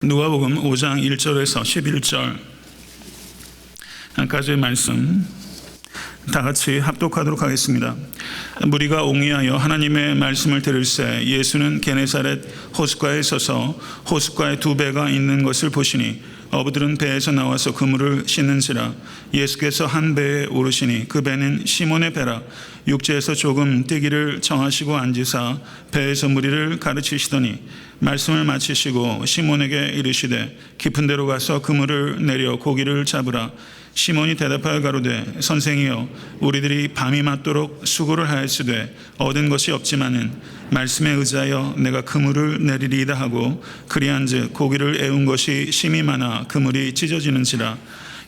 누가복음 5장 1절에서 11절까지의 말씀 다 같이 합독하도록 하겠습니다. 무리가 옹이하여 하나님의 말씀을 들을새 예수는 게네사렛 호숫가에 서서 호숫가에 두 배가 있는 것을 보시니 어부들은 배에서 나와서 그물을 씻는지라. 예수께서 한 배에 오르시니 그 배는 시몬의 배라. 육지에서 조금 뛰기를 정하시고 앉으사 배에서 무리를 가르치시더니 말씀을 마치시고 시몬에게 이르시되 깊은 데로 가서 그물을 내려 고기를 잡으라. 시몬이 대답하여 가로되 선생이여 우리들이 밤이 맞도록 수고를 하였으되 얻은 것이 없지만은 말씀에 의지하여 내가 그물을 내리리이다 하고 그리한즉 고기를 애운 것이 심히 많아 그물이 찢어지는지라.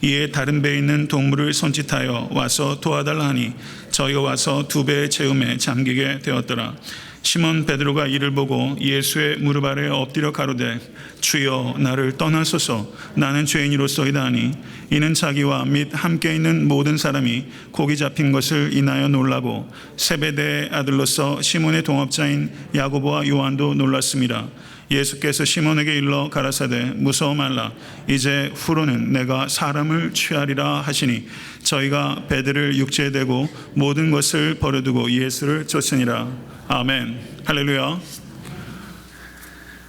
이에 다른 배에 있는 동물을 손짓하여 와서 도와달라 하니 저희가 와서 두 배의 채움에 잠기게 되었더라. 시몬 베드로가 이를 보고 예수의 무릎 아래 엎드려 가로되 주여 나를 떠나소서 나는 죄인이로소이다 하니 이는 자기와 및 함께 있는 모든 사람이 고기 잡힌 것을 인하여 놀라고 세베대의 아들로서 시몬의 동업자인 야고보와 요한도 놀랐습니다. 예수께서 시몬에게 일러 가라사대 무서워 말라 이제 후로는 내가 사람을 취하리라 하시니 저희가 배들을 육지에 대고 모든 것을 버려두고 예수를 쫓으니라. 아멘. 할렐루야.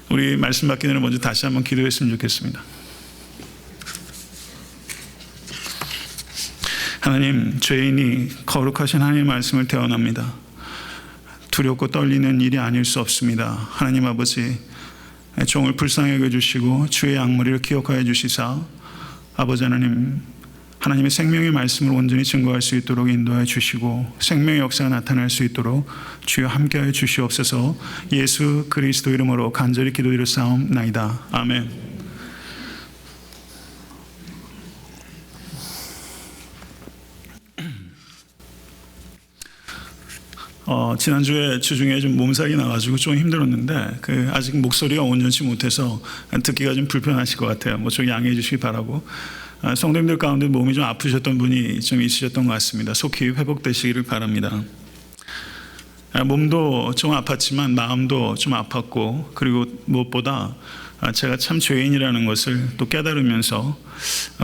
우리 말씀 받기 전에 먼저 다시 한번 기도했으면 좋겠습니다. 하나님, 죄인이 거룩하신 하나님의 말씀을 대언합니다. 두렵고 떨리는 일이 아닐 수 없습니다. 하나님 아버지, 종을 불쌍히 여겨주시고 주의 양머리를 기억하여 주시사 아버지 하나님, 하나님의 생명의 말씀을 온전히 증거할 수 있도록 인도하여 주시고 생명의 역사가 나타날 수 있도록 주여 함께하여 주시옵소서. 예수 그리스도 이름으로 간절히 기도드렸사옵나이다. 아멘. 지난주에 주중에 좀 몸살이 나가지고 좀 힘들었는데 아직 목소리가 온전치 못해서 듣기가 좀 불편하실 것 같아요. 좀 양해해 주시기 바라고. 성도님들 가운데 몸이 좀 아프셨던 분이 좀 있으셨던 것 같습니다. 속히 회복되시기를 바랍니다. 몸도 좀 아팠지만 마음도 좀 아팠고 그리고 무엇보다 제가 참 죄인이라는 것을 또 깨달으면서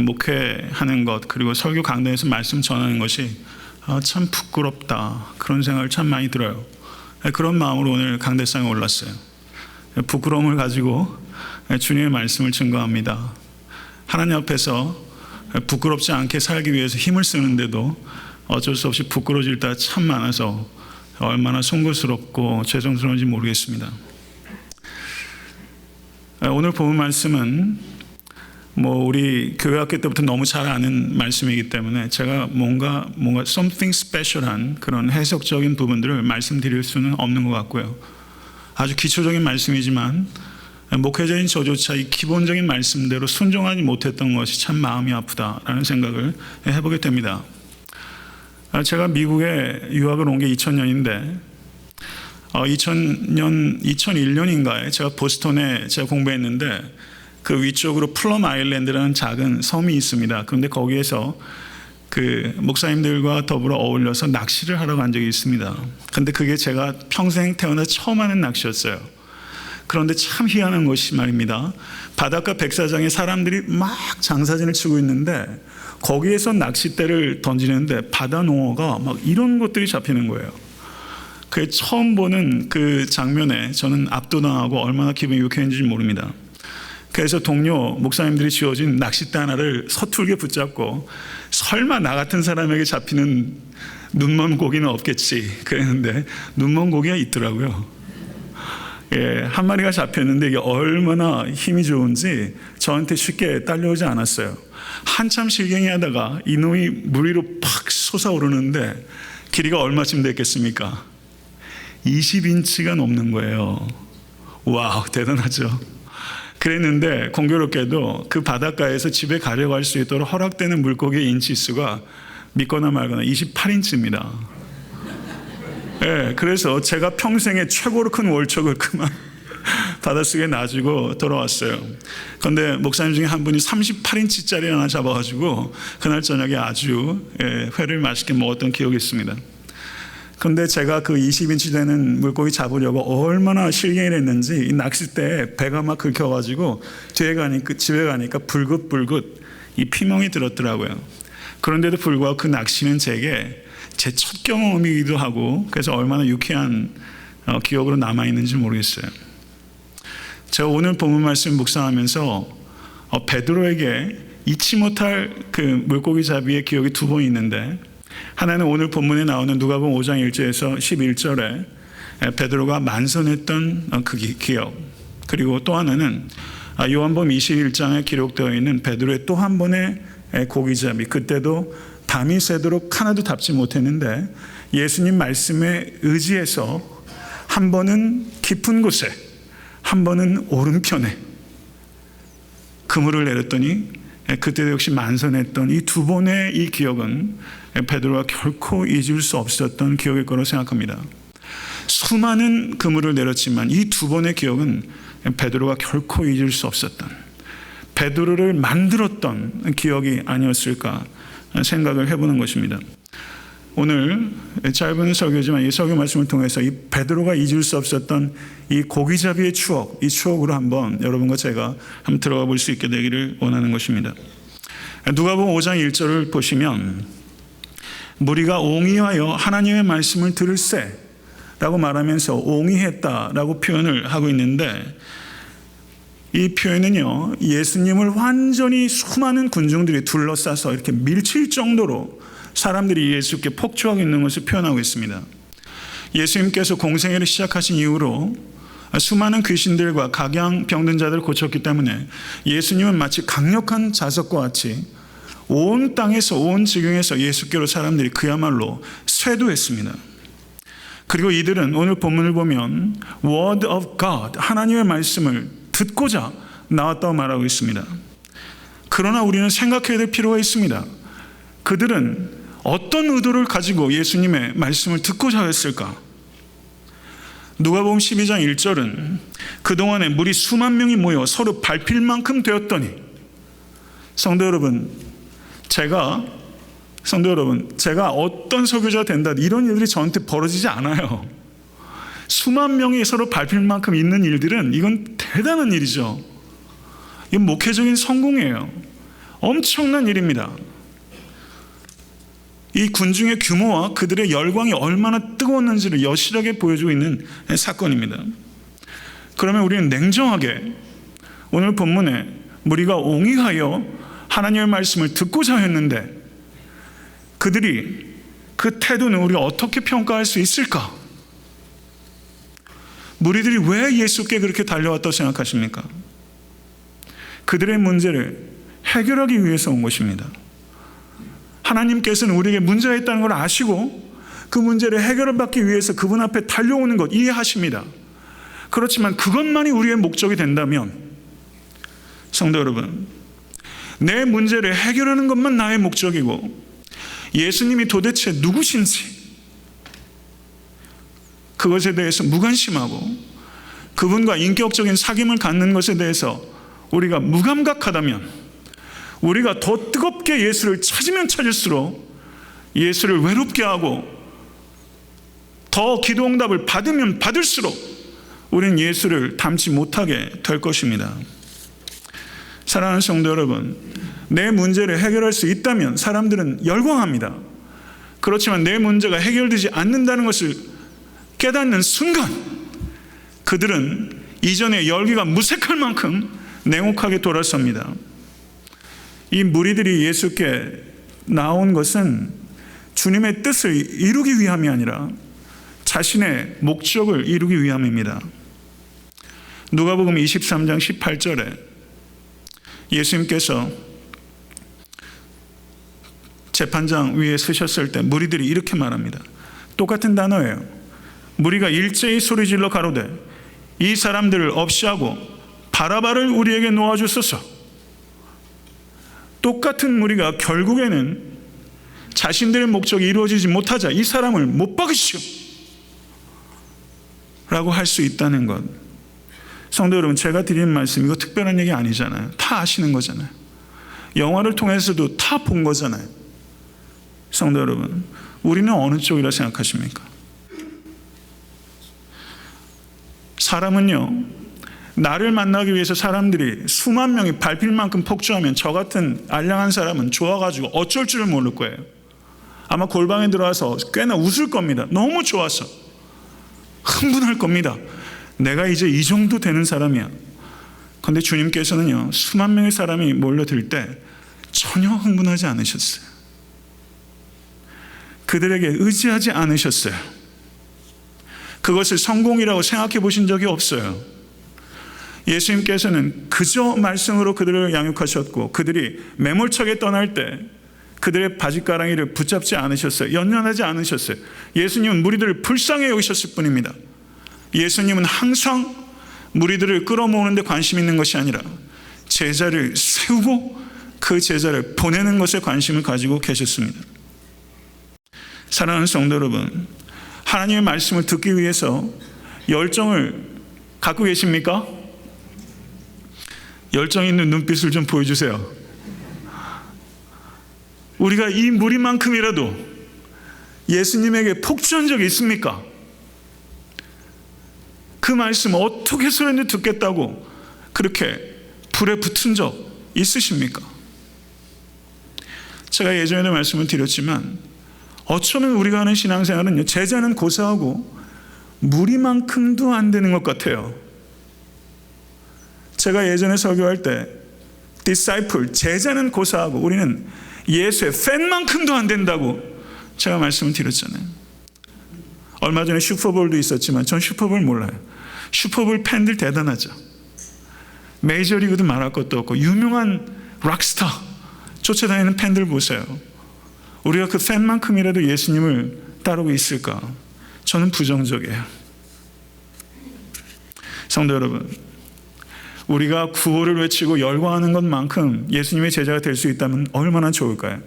목회하는 것 그리고 설교 강단에서 말씀 전하는 것이 참 부끄럽다 그런 생각을 참 많이 들어요. 그런 마음으로 오늘 강대상에 올랐어요. 부끄러움을 가지고 주님의 말씀을 증거합니다. 하나님 앞에서 부끄럽지 않게 살기 위해서 힘을 쓰는데도 어쩔 수 없이 부끄러워질 때가 참 많아서 얼마나 송구스럽고 죄송스러운지 모르겠습니다. 오늘 본 말씀은 우리 교회 학교 때부터 너무 잘 아는 말씀이기 때문에 제가 뭔가 something special한 그런 해석적인 부분들을 말씀드릴 수는 없는 것 같고요. 아주 기초적인 말씀이지만 목회자인 저조차 이 기본적인 말씀대로 순종하지 못했던 것이 참 마음이 아프다라는 생각을 해보게 됩니다. 제가 미국에 유학을 온 게 2000년인데 2001년인가에 제가 보스턴에 제가 공부했는데 그 위쪽으로 플럼 아일랜드라는 작은 섬이 있습니다. 그런데 거기에서 목사님들과 더불어 어울려서 낚시를 하러 간 적이 있습니다. 그런데 그게 제가 평생 태어나 처음 하는 낚시였어요. 그런데 참 희한한 것이 말입니다. 바닷가 백사장에 사람들이 막 장사진을 치고 있는데 거기에서 낚싯대를 던지는데 바다농어가 막 이런 것들이 잡히는 거예요. 그 처음 보는 그 장면에 저는 압도당하고 얼마나 기분이 유쾌했는지 모릅니다. 그래서 동료 목사님들이 지어진 낚싯대 하나를 서툴게 붙잡고 설마 나 같은 사람에게 잡히는 눈먼 고기는 없겠지 그랬는데 눈먼 고기가 있더라고요. 한 마리가 잡혔는데 이게 얼마나 힘이 좋은지 저한테 쉽게 딸려오지 않았어요. 한참 실갱이 하다가 이놈이 물 위로 팍 솟아오르는데 길이가 얼마쯤 됐겠습니까? 20인치가 넘는 거예요. 와우, 대단하죠. 그랬는데 공교롭게도 그 바닷가에서 집에 가려갈 수 있도록 허락되는 물고기의 인치수가 믿거나 말거나 28인치입니다. 그래서 제가 평생에 최고로 큰 월척을 그만 바닷속에 놔주고 돌아왔어요. 그런데 목사님 중에 한 분이 38인치짜리 하나 잡아가지고 그날 저녁에 아주 회를 맛있게 먹었던 기억이 있습니다. 그런데 제가 그 20인치 되는 물고기 잡으려고 얼마나 실갱이를 했는지 이 낚싯대에 배가 막 긁혀가지고 집에 가니까 불긋불긋 이 피멍이 들었더라고요. 그런데도 불구하고 그 낚시는 제게 제 첫 경험이기도 하고 그래서 얼마나 유쾌한 기억으로 남아있는지 모르겠어요. 제가 오늘 본문 말씀 묵상하면서 베드로에게 잊지 못할 그 물고기 잡이의 기억이 두 번 있는데, 하나는 오늘 본문에 나오는 누가복음 5장 1절에서 11절에 베드로가 만선했던 그 기억, 그리고 또 하나는 요한복음 21장에 기록되어 있는 베드로의 또 한 번의 고기잡이, 그때도 밤이 새도록 하나도 잡지 못했는데 예수님 말씀에 의지해서 한 번은 깊은 곳에, 한 번은 오른편에 그물을 내렸더니 그때도 역시 만선했던 이 두 번의 이 기억은 베드로가 결코 잊을 수 없었던 기억일 거라고 생각합니다. 수많은 그물을 내렸지만 이 두 번의 기억은 베드로가 결코 잊을 수 없었던, 베드로를 만들었던 기억이 아니었을까 생각을 해보는 것입니다. 오늘 짧은 설교지만 이 설교 말씀을 통해서 이 베드로가 잊을 수 없었던 이 고기잡이의 추억, 이 추억으로 한번 여러분과 제가 한번 들어가 볼 수 있게 되기를 원하는 것입니다. 누가복음 5장 1절을 보시면 무리가 옹이하여 하나님의 말씀을 들을세 라고 말하면서 옹이했다라고 표현을 하고 있는데, 이 표현은요, 예수님을 완전히 수많은 군중들이 둘러싸서 이렇게 밀칠 정도로 사람들이 예수께 폭주하고 있는 것을 표현하고 있습니다. 예수님께서 공생애를 시작하신 이후로 수많은 귀신들과 각양 병든 자들을 고쳤기 때문에 예수님은 마치 강력한 자석과 같이 온 땅에서, 온 지경에서 예수께로 사람들이 그야말로 쇄도했습니다. 그리고 이들은 오늘 본문을 보면 Word of God, 하나님의 말씀을 듣고자 나왔다고 말하고 있습니다. 그러나 우리는 생각해야 될 필요가 있습니다. 그들은 어떤 의도를 가지고 예수님의 말씀을 듣고자 했을까? 누가복음 12장 1절은 그동안에 무리 수만 명이 모여 서로 밟힐 만큼 되었더니, 성도 여러분, 제가 어떤 설교자가 된다 이런 일들이 저한테 벌어지지 않아요. 수만 명이 서로 밟힐 만큼 있는 일들은 이건 대단한 일이죠. 이건 목회적인 성공이에요. 엄청난 일입니다. 이 군중의 규모와 그들의 열광이 얼마나 뜨거웠는지를 여실하게 보여주고 있는 사건입니다. 그러면 우리는 냉정하게 오늘 본문에 무리가 옹이하여 하나님의 말씀을 듣고자 했는데 그들이 그 태도는 우리가 어떻게 평가할 수 있을까? 무리들이 왜 예수께 그렇게 달려왔다고 생각하십니까? 그들의 문제를 해결하기 위해서 온 것입니다. 하나님께서는 우리에게 문제가 있다는 걸 아시고 그 문제를 해결받기 위해서 그분 앞에 달려오는 것 이해하십니다. 그렇지만 그것만이 우리의 목적이 된다면, 성도 여러분, 내 문제를 해결하는 것만 나의 목적이고 예수님이 도대체 누구신지 그것에 대해서 무관심하고 그분과 인격적인 사귐을 갖는 것에 대해서 우리가 무감각하다면, 우리가 더 뜨겁게 예수를 찾으면 찾을수록 예수를 외롭게 하고 더 기도 응답을 받으면 받을수록 우리는 예수를 닮지 못하게 될 것입니다. 사랑하는 성도 여러분, 내 문제를 해결할 수 있다면 사람들은 열광합니다. 그렇지만 내 문제가 해결되지 않는다는 것을 깨닫는 순간 그들은 이전의 열기가 무색할 만큼 냉혹하게 돌아섭니다. 이 무리들이 예수께 나온 것은 주님의 뜻을 이루기 위함이 아니라 자신의 목적을 이루기 위함입니다. 누가복음 23장 18절에 예수님께서 재판장 위에 서셨을 때 무리들이 이렇게 말합니다. 똑같은 단어예요. 무리가 일제히 소리질러 가로되 이 사람들을 없이하고 바라바를 우리에게 놓아주소서. 똑같은 무리가 결국에는 자신들의 목적이 이루어지지 못하자 이 사람을 못 박으시오 라고 할 수 있다는 것. 성도 여러분, 제가 드리는 말씀 이거 특별한 얘기 아니잖아요. 다 아시는 거잖아요. 영화를 통해서도 다 본 거잖아요. 성도 여러분, 우리는 어느 쪽이라 생각하십니까? 사람은요, 나를 만나기 위해서 사람들이 수만 명이 밟힐 만큼 폭주하면 저 같은 알량한 사람은 좋아가지고 어쩔 줄을 모를 거예요. 아마 골방에 들어와서 꽤나 웃을 겁니다. 너무 좋아서 흥분할 겁니다. 내가 이제 이 정도 되는 사람이야. 그런데 주님께서는요, 수만 명의 사람이 몰려들 때 전혀 흥분하지 않으셨어요. 그들에게 의지하지 않으셨어요. 그것을 성공이라고 생각해 보신 적이 없어요. 예수님께서는 그저 말씀으로 그들을 양육하셨고, 그들이 매몰차게 떠날 때 그들의 바짓가랑이를 붙잡지 않으셨어요. 연연하지 않으셨어요. 예수님은 무리들을 불쌍히 여기셨을 뿐입니다. 예수님은 항상 무리들을 끌어모으는 데 관심 있는 것이 아니라 제자를 세우고 그 제자를 보내는 것에 관심을 가지고 계셨습니다. 사랑하는 성도 여러분, 하나님의 말씀을 듣기 위해서 열정을 갖고 계십니까? 열정 있는 눈빛을 좀 보여주세요. 우리가 이 무리만큼이라도 예수님에게 폭주한 적이 있습니까? 그 말씀 어떻게 해서라도 듣겠다고 그렇게 불에 붙은 적 있으십니까? 제가 예전에도 말씀을 드렸지만, 어쩌면 우리가 하는 신앙생활은요, 제자는 고사하고 무리만큼도 안 되는 것 같아요. 제가 예전에 설교할 때 disciple, 제자는 고사하고 우리는 예수의 팬만큼도 안 된다고 제가 말씀을 드렸잖아요. 얼마 전에 슈퍼볼도 있었지만 전 슈퍼볼 몰라요. 슈퍼볼 팬들 대단하죠. 메이저리그도 말할 것도 없고 유명한 락스타 쫓아다니는 팬들 보세요. 우리가 그 팬만큼이라도 예수님을 따르고 있을까? 저는 부정적이에요. 성도 여러분, 우리가 구호를 외치고 열광하는 것만큼 예수님의 제자가 될 수 있다면 얼마나 좋을까요?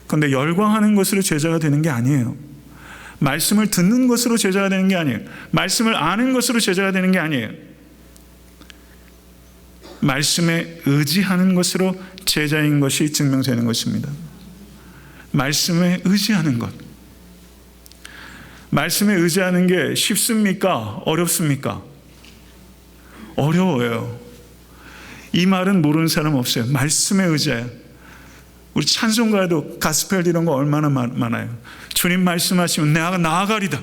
그런데 열광하는 것으로 제자가 되는 게 아니에요. 말씀을 듣는 것으로 제자가 되는 게 아니에요. 말씀을 아는 것으로 제자가 되는 게 아니에요. 말씀에 의지하는 것으로 제자인 것이 증명되는 것입니다. 말씀에 의지하는 것. 말씀에 의지하는 게 쉽습니까? 어렵습니까? 어려워요. 이 말은 모르는 사람 없어요. 말씀에 의지해요. 우리 찬송가에도 가스펠 이런 거 얼마나 많아요. 주님 말씀하시면 내가 나아가리다.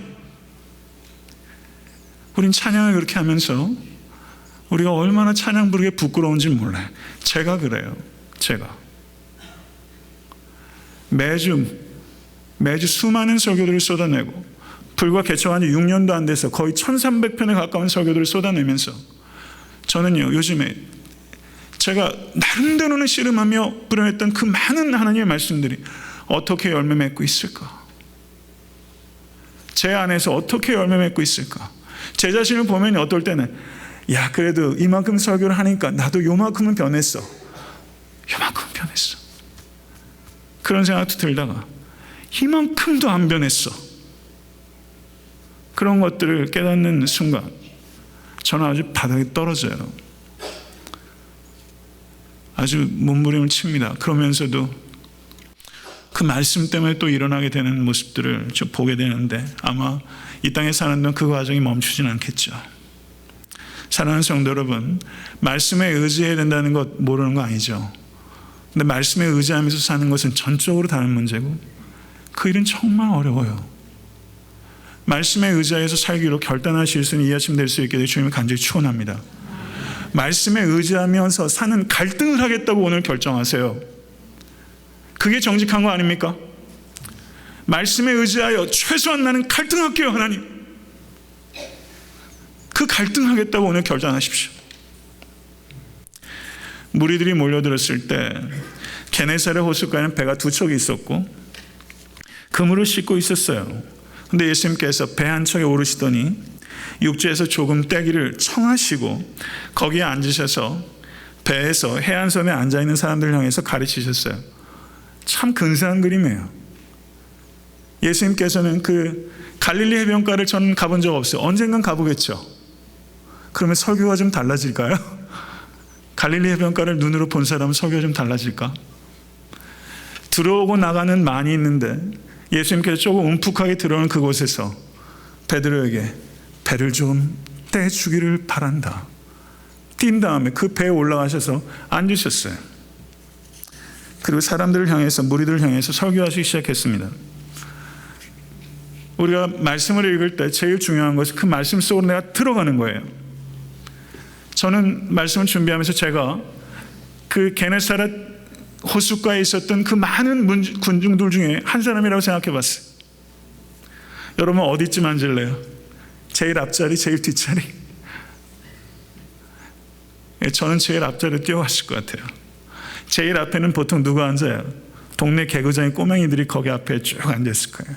우린 찬양을 그렇게 하면서 우리가 얼마나 찬양 부르기 부끄러운지 몰라요. 제가 그래요. 제가 매주 수많은 설교들을 쏟아내고 불과 개척한 지 6년도 안 돼서 거의 1300편에 가까운 설교들을 쏟아내면서 저는요, 요즘에 제가 나름대로는 씨름하며 뿌려냈던 그 많은 하나님의 말씀들이 어떻게 열매 맺고 있을까? 제 안에서 어떻게 열매 맺고 있을까? 제 자신을 보면 어떨 때는 야, 그래도 이만큼 설교를 하니까 나도 요만큼은 변했어. 요만큼은 변했어. 그런 생각도 들다가 이만큼도 안 변했어. 그런 것들을 깨닫는 순간 저는 아주 바닥에 떨어져요. 아주 몸부림을 칩니다. 그러면서도 그 말씀 때문에 또 일어나게 되는 모습들을 좀 보게 되는데 아마 이 땅에 사는 동안 그 과정이 멈추진 않겠죠. 사랑하는 성도 여러분, 말씀에 의지해야 된다는 것 모르는 거 아니죠. 근데 말씀에 의지하면서 사는 것은 전적으로 다른 문제고 그 일은 정말 어려워요. 말씀에 의지해서 살기로 결단하실 수 있는 이 아침 될 수 있게 될 주님을 간절히 축원합니다. 말씀에 의지하면서 사는 갈등을 하겠다고 오늘 결정하세요. 그게 정직한 거 아닙니까? 말씀에 의지하여 최소한 나는 갈등할게요, 하나님. 그 갈등하겠다고 오늘 결정하십시오. 무리들이 몰려들었을 때 게네사렛 호숫가에는 배가 두 척이 있었고 그물을 싣고 있었어요. 근데 예수님께서 배 한 척에 오르시더니 육지에서 조금 떼기를 청하시고 거기에 앉으셔서 배에서 해안선에 앉아있는 사람들을 향해서 가르치셨어요. 참 근사한 그림이에요. 예수님께서는 그 갈릴리 해변가를 저는 가본 적 없어요. 언젠간 가보겠죠. 그러면 설교가 좀 달라질까요? 갈릴리 해변가를 눈으로 본 사람은 설교가 좀 달라질까? 들어오고 나가는 많이 있는데 예수님께서 조금 움푹하게 들어오는 그곳에서 베드로에게 배를 좀 떼주기를 바란다. 뛴 다음에 그 배에 올라가셔서 앉으셨어요. 그리고 사람들을 향해서, 무리들을 향해서 설교하시기 시작했습니다. 우리가 말씀을 읽을 때 제일 중요한 것은 그 말씀 속으로 내가 들어가는 거예요. 저는 말씀을 준비하면서 제가 그 게네사렛 호숫가에 있었던 그 많은 군중들 중에 한 사람이라고 생각해 봤어요. 여러분 어디쯤 앉을래요? 제일 앞자리, 제일 뒷자리? 저는 제일 앞자리에 뛰어갔을 것 같아요. 제일 앞에는 보통 누가 앉아요? 동네 개구장의 꼬맹이들이 거기 앞에 쭉 앉았을 거예요.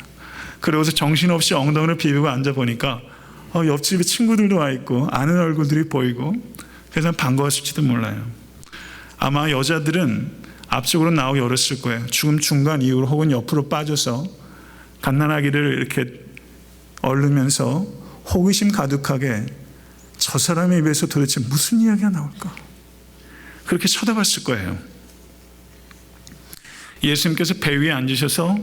그러고서 정신없이 엉덩이를 비비고 앉아보니까 옆집에 친구들도 와 있고 아는 얼굴들이 보이고, 그래서 반가웠을지도 몰라요. 아마 여자들은 앞쪽으로 나오기 어렸을 거예요. 죽음 중간 이후로 혹은 옆으로 빠져서 갓난아기를 이렇게 얼르면서 호기심 가득하게 저 사람의 입에서 도대체 무슨 이야기가 나올까? 그렇게 쳐다봤을 거예요. 예수님께서 배 위에 앉으셔서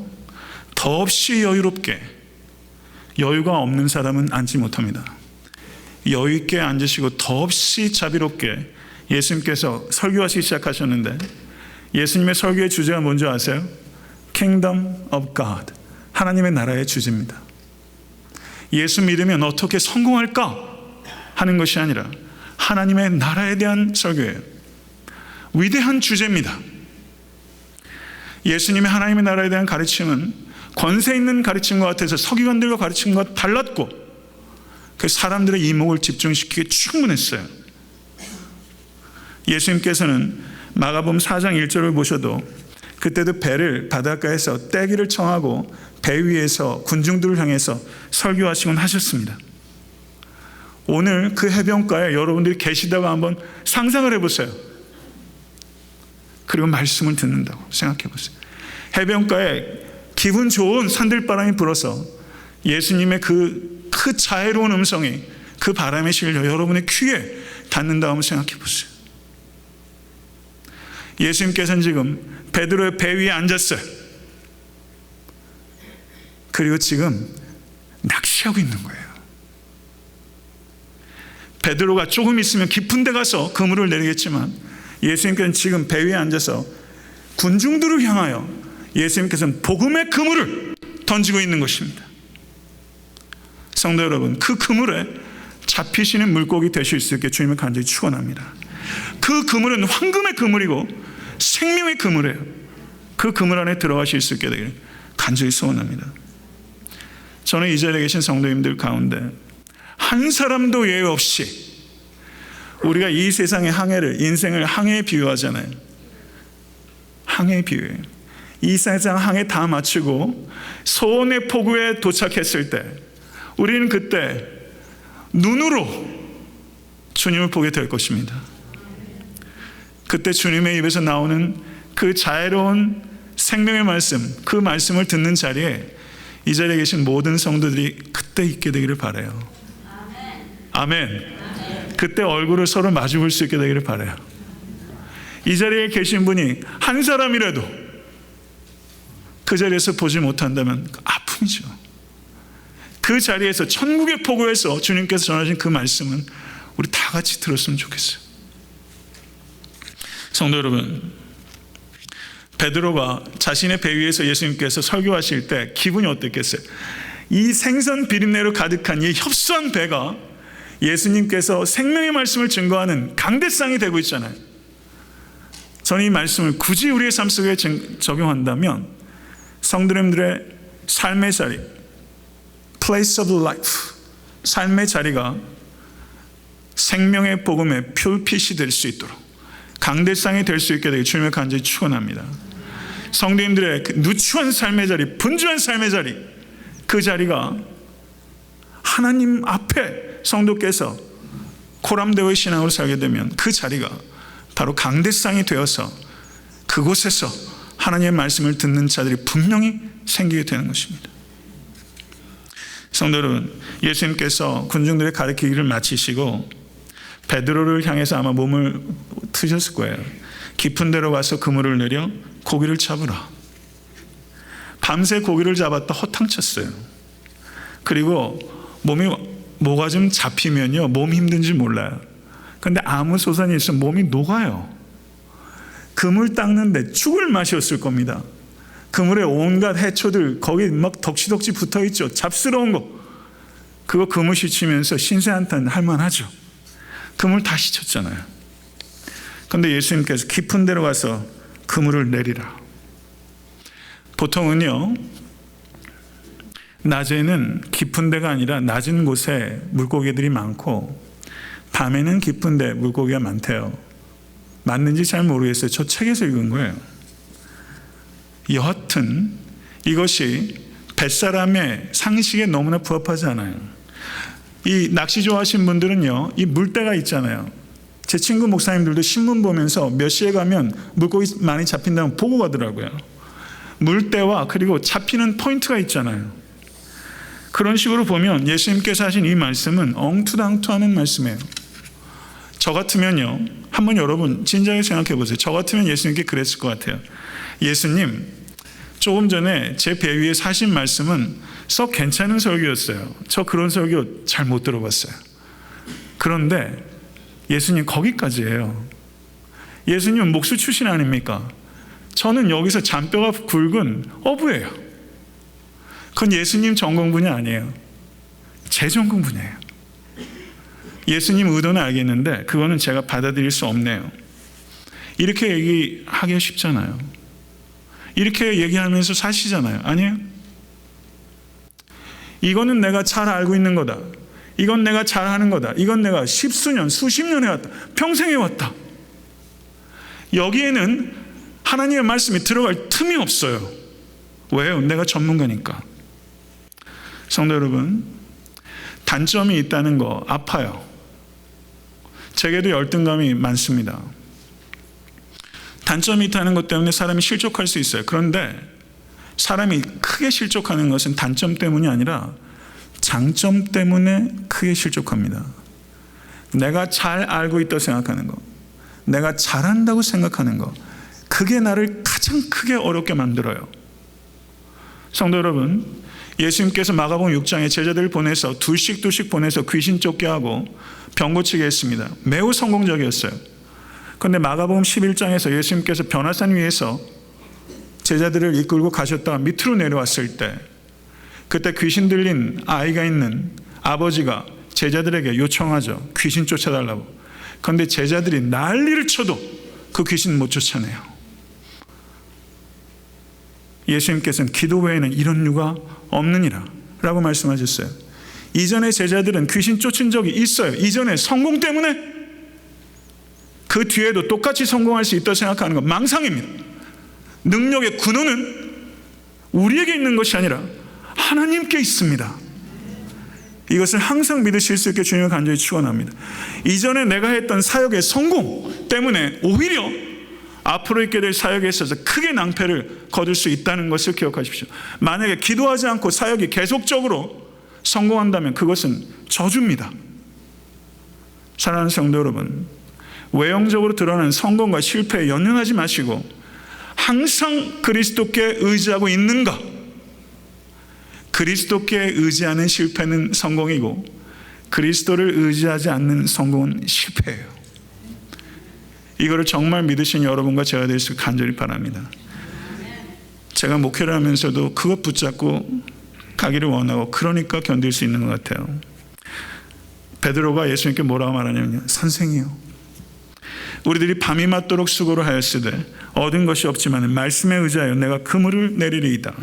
더없이 여유롭게, 여유가 없는 사람은 앉지 못합니다. 여유 있게 앉으시고 더없이 자비롭게 예수님께서 설교하시기 시작하셨는데, 예수님의 설교의 주제가 뭔지 아세요? Kingdom of God, 하나님의 나라의 주제입니다. 예수 믿으면 어떻게 성공할까 하는 것이 아니라 하나님의 나라에 대한 설교예요. 위대한 주제입니다. 예수님의 하나님의 나라에 대한 가르침은 권세 있는 가르침과 같아서 서기관들과 가르침과 달랐고, 그 사람들의 이목을 집중시키기에 충분했어요. 예수님께서는 마가복음 4장 1절을 보셔도 그때도 배를 바닷가에서 떼기를 청하고 배 위에서 군중들을 향해서 설교하시곤 하셨습니다. 오늘 그 해변가에 여러분들이 계시다가 한번 상상을 해보세요. 그리고 말씀을 듣는다고 생각해 보세요. 해변가에 기분 좋은 산들바람이 불어서 예수님의 그 자애로운 음성이 그 바람에 실려 여러분의 귀에 닿는다고 한번 생각해 보세요. 예수님께서는 지금 베드로의 배 위에 앉았어요. 그리고 지금 낚시하고 있는 거예요. 베드로가 조금 있으면 깊은 데 가서 그물을 내리겠지만, 예수님께서는 지금 배 위에 앉아서 군중들을 향하여 예수님께서는 복음의 그물을 던지고 있는 것입니다. 성도 여러분, 그 그물에 잡히시는 물고기 되실 수 있게 주님을 간절히 축원합니다. 그 그물은 황금의 그물이고 생명의 그물이에요. 그 그물 안에 들어가실 수 있게 되기를 간절히 소원합니다. 저는 이 자리에 계신 성도님들 가운데 한 사람도 예외 없이, 우리가 이 세상의 항해를, 인생을 항해에 비유하잖아요. 항해에 비유해요. 이 세상 항해 다 마치고 소원의 포구에 도착했을 때 우리는 그때 눈으로 주님을 보게 될 것입니다. 그때 주님의 입에서 나오는 그 자애로운 생명의 말씀, 그 말씀을 듣는 자리에 이 자리에 계신 모든 성도들이 그때 있게 되기를 바라요. 아멘. 그때 얼굴을 서로 마주 볼 수 있게 되기를 바라요. 이 자리에 계신 분이 한 사람이라도 그 자리에서 보지 못한다면 아픔이죠. 그 자리에서 천국의 포구에서 주님께서 전하신 그 말씀은 우리 다 같이 들었으면 좋겠어요. 성도 여러분, 베드로가 자신의 배 위에서 예수님께서 설교하실 때 기분이 어땠겠어요? 이 생선 비린내로 가득한 이 협소한 배가 예수님께서 생명의 말씀을 증거하는 강대상이 되고 있잖아요. 저는 이 말씀을 굳이 우리의 삶 속에 적용한다면 성도님들의 삶의 자리, place of life, 삶의 자리가 생명의 복음의 표핏이 될 수 있도록, 강대상이 될 수 있게 되길 주님을 간절히 축원합니다. 성도님들의 그 누추한 삶의 자리, 분주한 삶의 자리, 그 자리가 하나님 앞에 성도께서 코람데오의 신앙으로 살게 되면 그 자리가 바로 강대상이 되어서 그곳에서 하나님의 말씀을 듣는 자들이 분명히 생기게 되는 것입니다. 성도 여러분, 예수님께서 군중들의 가르치기를 마치시고 베드로를 향해서 아마 몸을 트셨을 거예요. 깊은 데로 가서 그물을 내려 고기를 잡으라. 밤새 고기를 잡았다 허탕쳤어요. 그리고 몸이 뭐가 좀 잡히면요 몸이 힘든지 몰라요. 근데 아무 소산이 있으면 몸이 녹아요. 그물 닦는데 죽을 맛이었을 겁니다. 그물에 온갖 해초들 거기 막 덕지덕지 붙어있죠. 잡스러운 거 그거 그물 씻으면서 신세한탄 할만하죠. 그물 다 씻었잖아요. 근데 예수님께서 깊은 데로 가서 그물을 내리라. 보통은요 낮에는 깊은 데가 아니라 낮은 곳에 물고기들이 많고 밤에는 깊은 데 물고기가 많대요. 맞는지 잘 모르겠어요. 저 책에서 읽은 거예요. 여하튼 이것이 뱃사람의 상식에 너무나 부합하지 않아요. 이 낚시 좋아하시는 분들은요 이 물때가 있잖아요. 제 친구 목사님들도 신문 보면서 몇 시에 가면 물고기 많이 잡힌다면 보고 가더라고요. 물때와 그리고 잡히는 포인트가 있잖아요. 그런 식으로 보면 예수님께서 하신 이 말씀은 엉투당투하는 말씀이에요. 저 같으면요 한번 여러분 진지하게 생각해 보세요. 저 같으면 예수님께 그랬을 것 같아요. 예수님, 조금 전에 제 배 위에서 하신 말씀은 썩 괜찮은 설교였어요. 저 그런 설교 잘 못 들어봤어요. 그런데 예수님 거기까지예요. 예수님은 목수 출신 아닙니까? 저는 여기서 잔뼈가 굵은 어부예요. 그건 예수님 전공 분야 아니에요. 제 전공 분야예요. 예수님 의도는 알겠는데 그거는 제가 받아들일 수 없네요. 이렇게 얘기하기 쉽잖아요. 이렇게 얘기하면서 사시잖아요. 아니에요? 이거는 내가 잘 알고 있는 거다. 이건 내가 잘하는 거다. 이건 내가 십수년, 수십 년 해왔다. 평생 해왔다. 여기에는 하나님의 말씀이 들어갈 틈이 없어요. 왜요? 내가 전문가니까. 성도 여러분, 단점이 있다는 거 아파요. 제게도 열등감이 많습니다. 단점이 있다는 것 때문에 사람이 실족할 수 있어요. 그런데 사람이 크게 실족하는 것은 단점 때문이 아니라 장점 때문에 크게 실족합니다. 내가 잘 알고 있다고 생각하는 거, 내가 잘한다고 생각하는 거, 그게 나를 가장 크게 어렵게 만들어요. 성도 여러분, 예수님께서 마가복음 6장에 제자들을 보내서 둘씩 보내서 귀신 쫓게 하고 병 고치게 했습니다. 매우 성공적이었어요. 그런데 마가복음 11장에서 예수님께서 변화산 위에서 제자들을 이끌고 가셨다가 밑으로 내려왔을 때 그때 귀신 들린 아이가 있는 아버지가 제자들에게 요청하죠. 귀신 쫓아달라고. 그런데 제자들이 난리를 쳐도 그 귀신 못 쫓아내요. 예수님께서는 기도 외에는 이런 유가 없느니라 라고 말씀하셨어요. 이전에 제자들은 귀신 쫓은 적이 있어요. 이전에 성공 때문에 그 뒤에도 똑같이 성공할 수 있다고 생각하는 건 망상입니다. 능력의 근원은 우리에게 있는 것이 아니라 하나님께 있습니다. 이것을 항상 믿으실 수 있게 주님을 간절히 축원합니다. 이전에 내가 했던 사역의 성공 때문에 오히려 앞으로 있게 될 사역에 있어서 크게 낭패를 거둘 수 있다는 것을 기억하십시오. 만약에 기도하지 않고 사역이 계속적으로 성공한다면 그것은 저주입니다. 사랑하는 성도 여러분, 외형적으로 드러나는 성공과 실패에 연연하지 마시고 항상 그리스도께 의지하고 있는가? 그리스도께 의지하는 실패는 성공이고 그리스도를 의지하지 않는 성공은 실패예요. 이거를 정말 믿으신 여러분과 제가 될 수 간절히 바랍니다. 제가 목회를 하면서도 그것 붙잡고 가기를 원하고 그러니까 견딜 수 있는 것 같아요. 베드로가 예수님께 뭐라고 말하냐면요, 선생이요, 우리들이 밤이 맞도록 수고를 하였으되 얻은 것이 없지만 말씀에 의지하여 내가 그물을 내리리이다.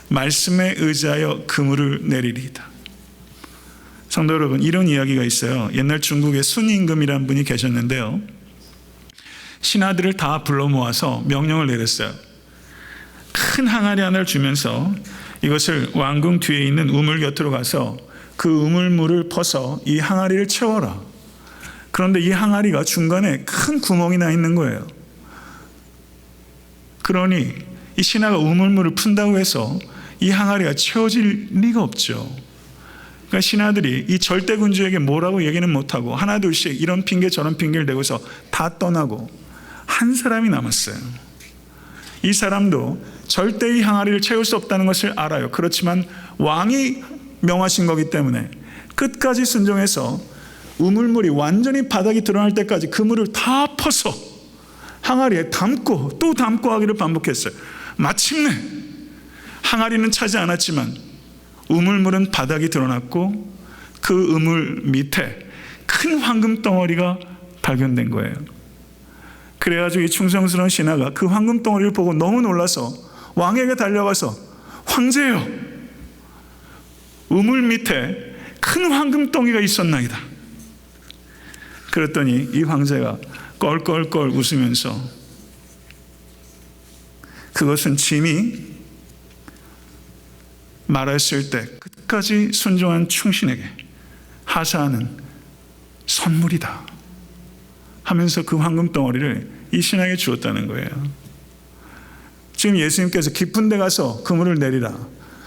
말씀에 의지하여 그물을 내리리이다. 성도 여러분, 이런 이야기가 있어요. 옛날 중국에 순임금이라는 분이 계셨는데요, 신하들을 다 불러 모아서 명령을 내렸어요. 큰 항아리 하나를 주면서 이것을 왕궁 뒤에 있는 우물 곁으로 가서 그 우물물을 퍼서 이 항아리를 채워라. 그런데 이 항아리가 중간에 큰 구멍이 나 있는 거예요. 그러니 이 신하가 우물물을 푼다고 해서 이 항아리가 채워질 리가 없죠. 그러니까 신하들이 이 절대군주에게 뭐라고 얘기는 못하고 하나둘씩 이런 핑계 저런 핑계를 대고서 다 떠나고 한 사람이 남았어요. 이 사람도 절대 이 항아리를 채울 수 없다는 것을 알아요. 그렇지만 왕이 명하신 거기 때문에 끝까지 순종해서 우물물이 완전히 바닥이 드러날 때까지 그 물을 다 퍼서 항아리에 담고 또 담고 하기를 반복했어요. 마침내 항아리는 차지 않았지만 우물물은 바닥이 드러났고 그 우물 밑에 큰 황금 덩어리가 발견된 거예요. 그래가지고 이 충성스러운 신하가 그 황금 덩어리를 보고 너무 놀라서 왕에게 달려가서 황제요, 우물 밑에 큰 황금 덩이가 있었나이다. 그랬더니 이 황제가 껄껄껄 웃으면서 그것은 짐이 말했을 때 끝까지 순종한 충신에게 하사하는 선물이다 하면서 그 황금 덩어리를 이 신하에게 주었다는 거예요. 지금 예수님께서 깊은 데 가서 그물을 내리라,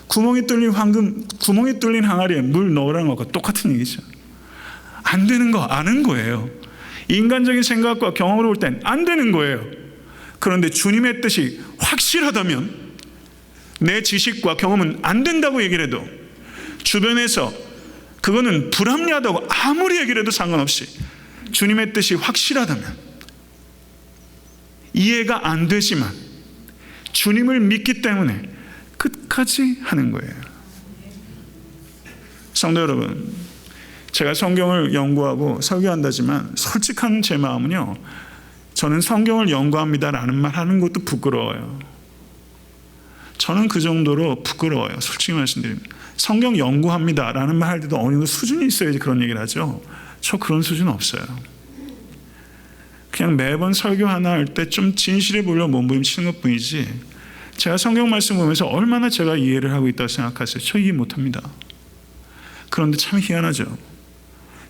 구멍이 뚫린 항아리에 물 넣으라는 것과 똑같은 얘기죠. 안 되는 거 아는 거예요. 인간적인 생각과 경험으로 볼 땐 안 되는 거예요. 그런데 주님의 뜻이 확실하다면 내 지식과 경험은 안 된다고 얘기를 해도, 주변에서 그거는 불합리하다고 아무리 얘기를 해도 상관없이 주님의 뜻이 확실하다면, 이해가 안 되지만 주님을 믿기 때문에 끝까지 하는 거예요. 성도 여러분, 제가 성경을 연구하고 설교한다지만 솔직한 제 마음은요, 저는 성경을 연구합니다라는 말 하는 것도 부끄러워요. 저는 그 정도로 부끄러워요. 솔직히 말씀드립니다. 성경 연구합니다라는 말 할 때도 어느 정도 수준이 있어야지 그런 얘기를 하죠. 저 그런 수준 없어요. 그냥 매번 설교 하나 할 때 좀 진실해 보려고 몸부림치는 것뿐이지, 제가 성경 말씀 보면서 얼마나 제가 이해를 하고 있다고 생각하세요? 저 이해 못합니다. 그런데 참 희한하죠.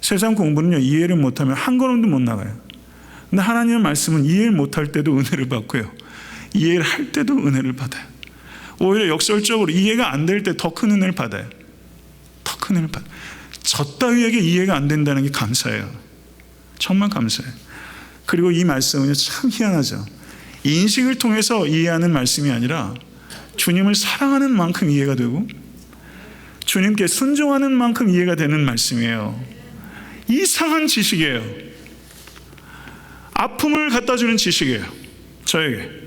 세상 공부는요, 이해를 못하면 한 걸음도 못 나가요. 근데 하나님의 말씀은 이해를 못할 때도 은혜를 받고요, 이해를 할 때도 은혜를 받아요. 오히려 역설적으로 이해가 안 될 때 더 큰 은혜를 받아요. 더 큰 은혜를 받아요. 저 따위에게 이해가 안 된다는 게 감사해요. 정말 감사해요. 그리고 이 말씀은 참 희한하죠. 인식을 통해서 이해하는 말씀이 아니라 주님을 사랑하는 만큼 이해가 되고 주님께 순종하는 만큼 이해가 되는 말씀이에요. 이상한 지식이에요. 아픔을 갖다 주는 지식이에요, 저에게.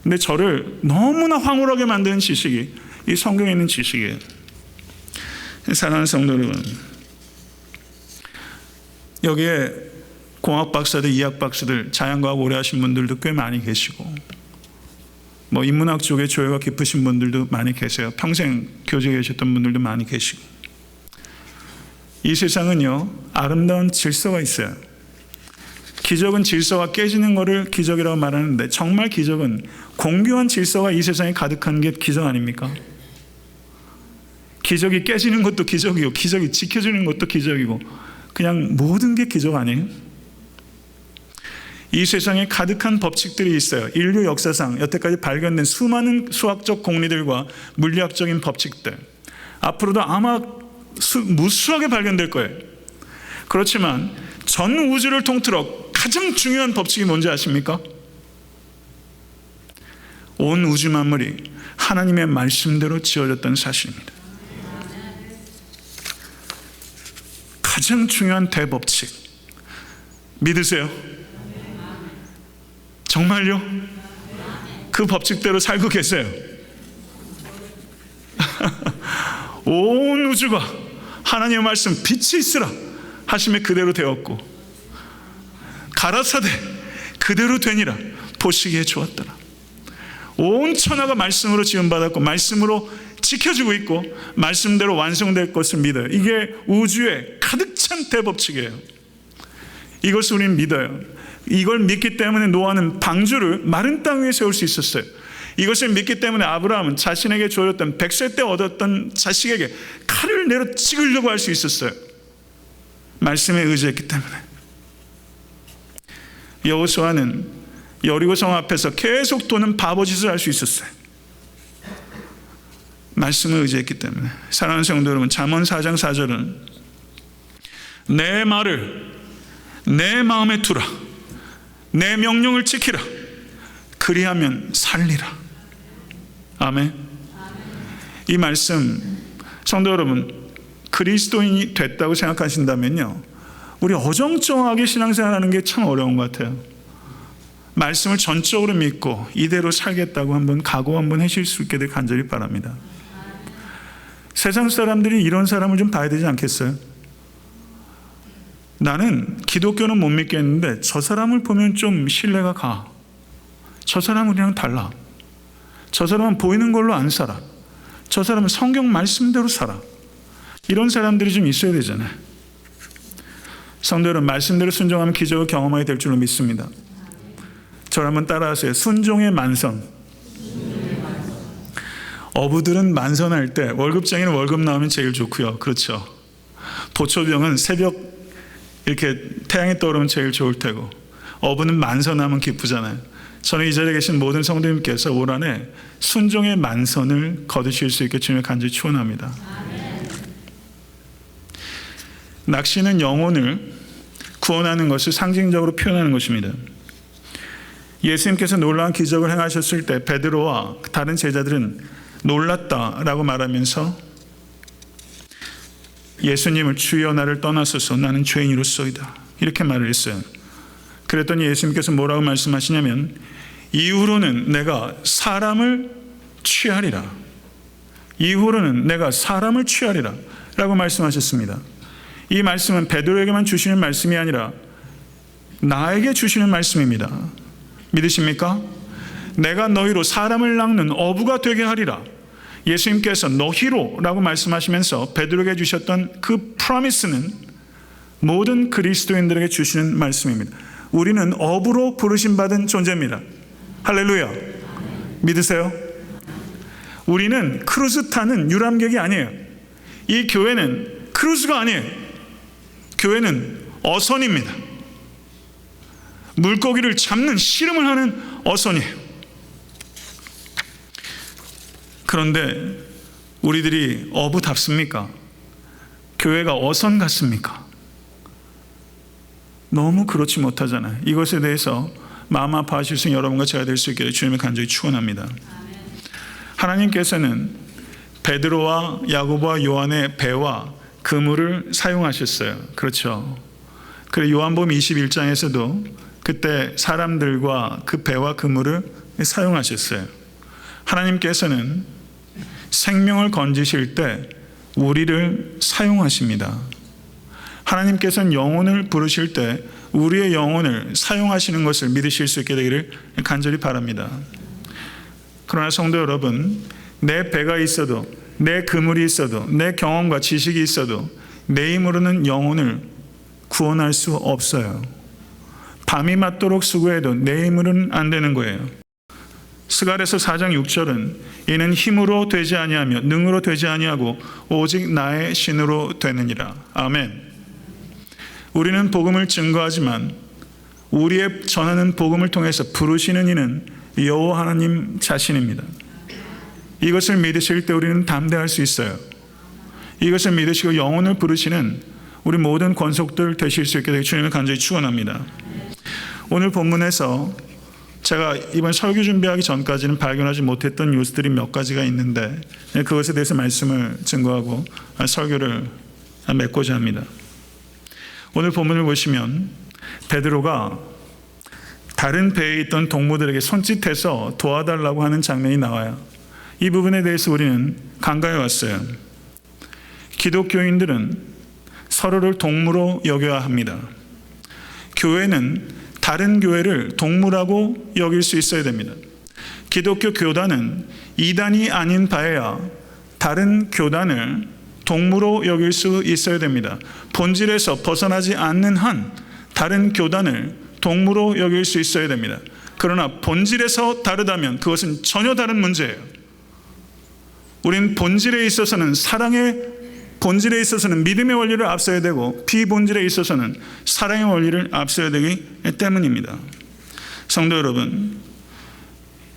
근데 저를 너무나 황홀하게 만드는 지식이 이 성경에 있는 지식이에요. 사랑하는 성도 여러분, 여기에 공학 박사들, 이학 박사들, 자연과학 오래 하신 분들도 꽤 많이 계시고, 뭐 인문학 쪽에 조예가 깊으신 분들도 많이 계세요. 평생 교직에 계셨던 분들도 많이 계시고. 이 세상은요, 아름다운 질서가 있어요. 기적은 질서가 깨지는 것을 기적이라고 말하는데, 정말 기적은 공교한 질서가 이 세상에 가득한 게 기적 아닙니까? 기적이 깨지는 것도 기적이고, 기적이 지켜지는 것도 기적이고, 그냥 모든 게 기적 아니에요? 이 세상에 가득한 법칙들이 있어요. 인류 역사상 여태까지 발견된 수많은 수학적 공리들과 물리학적인 법칙들, 앞으로도 아마 무수하게 발견될 거예요. 그렇지만 전 우주를 통틀어 가장 중요한 법칙이 뭔지 아십니까? 온 우주 만물이 하나님의 말씀대로 지어졌다는 사실입니다. 가장 중요한 대법칙 믿으세요? 정말요? 그 법칙대로 살고 계세요? 온 우주가 하나님의 말씀 빛이 있으라 하심에 그대로 되었고, 가라사대 그대로 되니라 보시기에 좋았더라. 온 천하가 말씀으로 지음받았고 말씀으로 지켜지고 있고 말씀대로 완성될 것을 믿어요. 이게 우주에 가득 찬 대법칙이에요. 이것을 우리는 믿어요. 이걸 믿기 때문에 노아는 방주를 마른 땅 위에 세울 수 있었어요. 이것을 믿기 때문에 아브라함은 자신에게 주어졌던 100세 때 얻었던 자식에게 칼을 내려 찍으려고 할 수 있었어요. 말씀에 의지했기 때문에. 여호수아는 여리고성 앞에서 계속 도는 바보짓을 할 수 있었어요. 말씀을 의지했기 때문에. 사랑하는 성도 여러분, 잠언 4장 4절은 내 말을 내 마음에 두라, 내 명령을 지키라, 그리하면 살리라. 아멘. 이 말씀, 성도 여러분, 그리스도인이 됐다고 생각하신다면요, 우리 어정쩡하게 신앙생활하는 게 참 어려운 것 같아요. 말씀을 전적으로 믿고 이대로 살겠다고 한번 각오 한번 하실 수 있게 될 간절히 바랍니다. 세상 사람들이 이런 사람을 좀 봐야 되지 않겠어요? 나는 기독교는 못 믿겠는데 저 사람을 보면 좀 신뢰가 가. 저 사람은 우리랑 달라. 저 사람은 보이는 걸로 안 살아. 저 사람은 성경 말씀대로 살아. 이런 사람들이 좀 있어야 되잖아요. 성도 여러분, 말씀대로 순종하면 기적을 경험하게 될 줄로 믿습니다. 저를 한번 따라하세요. 순종의 만선. 어부들은 만선할 때 월급쟁이는 월급 나오면 제일 좋고요. 그렇죠. 도초병은 새벽 이렇게 태양이 떠오르면 제일 좋을 테고, 어부는 만선하면 기쁘잖아요. 저는 이 자리에 계신 모든 성도님께서 올 한해 순종의 만선을 거두실 수 있게 주님의 간절히 축원합니다. 낚시는 영혼을 구원하는 것을 상징적으로 표현하는 것입니다. 예수님께서 놀라운 기적을 행하셨을 때 베드로와 다른 제자들은 놀랐다라고 말하면서 예수님을 주여 나를 떠나소서 나는 죄인으로서이다 이렇게 말을 했어요. 그랬더니 예수님께서 뭐라고 말씀하시냐면 이후로는 내가 사람을 취하리라. 이후로는 내가 사람을 취하리라 라고 말씀하셨습니다. 이 말씀은 베드로에게만 주시는 말씀이 아니라 나에게 주시는 말씀입니다. 믿으십니까? 내가 너희로 사람을 낚는 어부가 되게 하리라. 예수님께서 너희로 라고 말씀하시면서 베드로에게 주셨던 그 프로미스는 모든 그리스도인들에게 주시는 말씀입니다. 우리는 어부로 부르심받은 존재입니다. 할렐루야. 믿으세요? 우리는 크루즈 타는 유람객이 아니에요. 이 교회는 크루즈가 아니에요. 교회는 어선입니다. 물고기를 잡는 씨름을 하는 어선이에요. 그런데 우리들이 어부답습니까? 교회가 어선 같습니까? 너무 그렇지 못하잖아요. 이것에 대해서 마음 아파하실 수 있는 여러분과 제가 될 수 있게 주님의 간절히 축원합니다. 하나님께서는 베드로와 야고보와 요한의 배와 그물을 사용하셨어요. 그렇죠. 그리고 요한복음 21장에서도 그때 사람들과 그 배와 그물을 사용하셨어요. 하나님께서는 생명을 건지실 때 우리를 사용하십니다. 하나님께서는 영혼을 부르실 때 우리의 영혼을 사용하시는 것을 믿으실 수 있게 되기를 간절히 바랍니다. 그러나 성도 여러분, 내 배가 있어도 내 그물이 있어도 내 경험과 지식이 있어도 내 힘으로는 영혼을 구원할 수 없어요. 밤이 맞도록 수고해도 내 힘으로는 안 되는 거예요. 스가랴서 4장 6절은 이는 힘으로 되지 아니하며 능으로 되지 아니하고 오직 나의 신으로 되느니라. 아멘. 우리는 복음을 증거하지만 우리의 전하는 복음을 통해서 부르시는 이는 여호와 하나님 자신입니다. 이것을 믿으실 때 우리는 담대할 수 있어요. 이것을 믿으시고 영혼을 부르시는 우리 모든 권속들 되실 수 있게 되기 주님을 간절히 축원합니다. 오늘 본문에서 제가 이번 설교 준비하기 전까지는 발견하지 못했던 요소들이 몇 가지가 있는데 그것에 대해서 말씀을 증거하고 설교를 맺고자 합니다. 오늘 본문을 보시면 베드로가 다른 배에 있던 동무들에게 손짓해서 도와달라고 하는 장면이 나와요. 이 부분에 대해서 우리는 간과해 왔어요. 기독교인들은 서로를 동무로 여겨야 합니다. 교회는 다른 교회를 동무라고 여길 수 있어야 됩니다. 기독교 교단은 이단이 아닌 바에야 다른 교단을 동무로 여길 수 있어야 됩니다. 본질에서 벗어나지 않는 한 다른 교단을 동무로 여길 수 있어야 됩니다. 그러나 본질에서 다르다면 그것은 전혀 다른 문제예요. 우리는 본질에 있어서는 사랑의 본질에 있어서는 믿음의 원리를 앞서야 되고 비본질에 있어서는 사랑의 원리를 앞서야 되기 때문입니다. 성도 여러분,